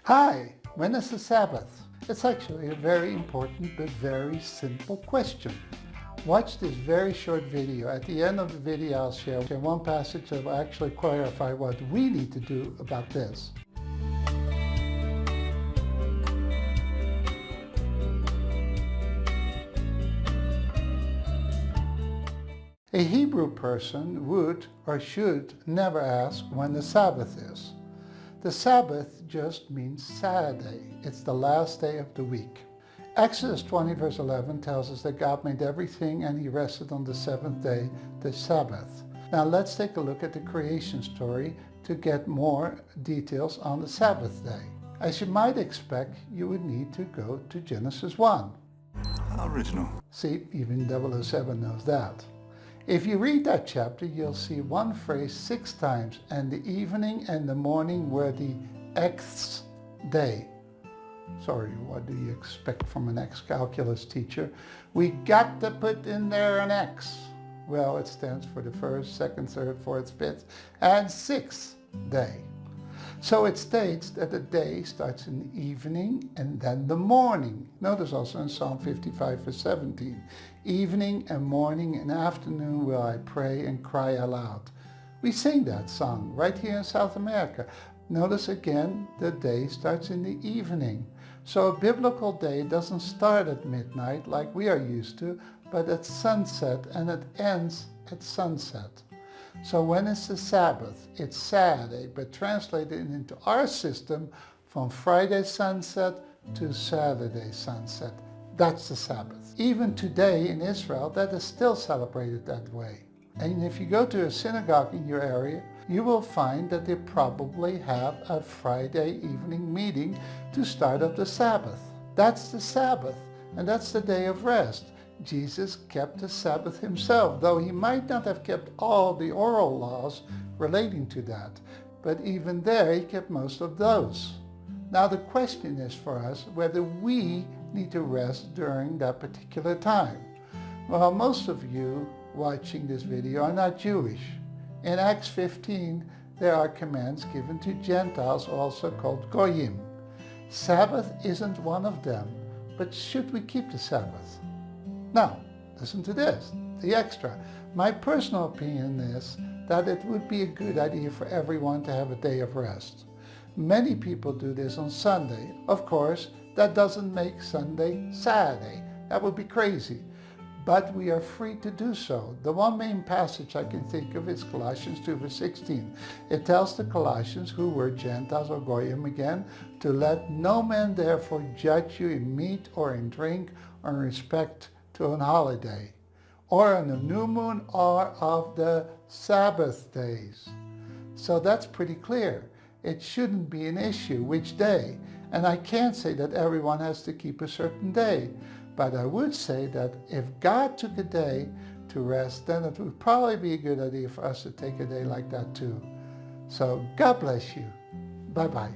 Hi, when is the Sabbath? It's actually a very important but very simple question. Watch this very short video. At the end of the video I'll share one passage that will actually clarify what we need to do about this. A Hebrew person would or should never ask when the Sabbath is. The Sabbath just means Saturday. It's the last day of the week. Exodus 20 verse 11 tells us that God made everything and he rested on the seventh day, the Sabbath. Now let's take a look at the creation story to get more details on the Sabbath day. As you might expect, you would need to go to Genesis 1. How original. See, even 007 knows that. If you read that chapter, you'll see one phrase 6 times, and the evening and the morning were the Xth day. Sorry, what do you expect from an ex-calculus teacher? We got to put in there an X. Well, it stands for the first, second, third, fourth, fifth, and 6th day. So it states that the day starts in the evening and then the morning. Notice also in Psalm 55 verse 17, evening and morning and afternoon will I pray and cry aloud. We sing that song right here in South America. Notice again, the day starts in the evening. So a biblical day doesn't start at midnight like we are used to, but at sunset, and it ends at sunset. So when it's the Sabbath, it's Saturday, but translated into our system from Friday sunset to Saturday sunset. That's the Sabbath. Even today in Israel, that is still celebrated that way. And if you go to a synagogue in your area, you will find that they probably have a Friday evening meeting to start up the Sabbath. That's the Sabbath, and that's the day of rest. Jesus kept the Sabbath himself, though he might not have kept all the oral laws relating to that. But even there, he kept most of those. Now the question is for us whether we need to rest during that particular time. Well, most of you watching this video are not Jewish. In Acts 15, there are commands given to Gentiles, also called Goyim. Sabbath isn't one of them, but should we keep the Sabbath? Now, listen to this, the extra. My personal opinion is that it would be a good idea for everyone to have a day of rest. Many people do this on Sunday. Of course, that doesn't make Sunday Saturday. That would be crazy. But we are free to do so. The one main passage I can think of is Colossians 2 verse 16. It tells the Colossians, who were Gentiles or Goyim again, to let no man therefore judge you in meat or in drink or in respect to an holiday, or on a new moon, or of the Sabbath days. So that's pretty clear. It shouldn't be an issue which day. And I can't say that everyone has to keep a certain day. But I would say that if God took a day to rest, then it would probably be a good idea for us to take a day like that too. So God bless you. Bye-bye.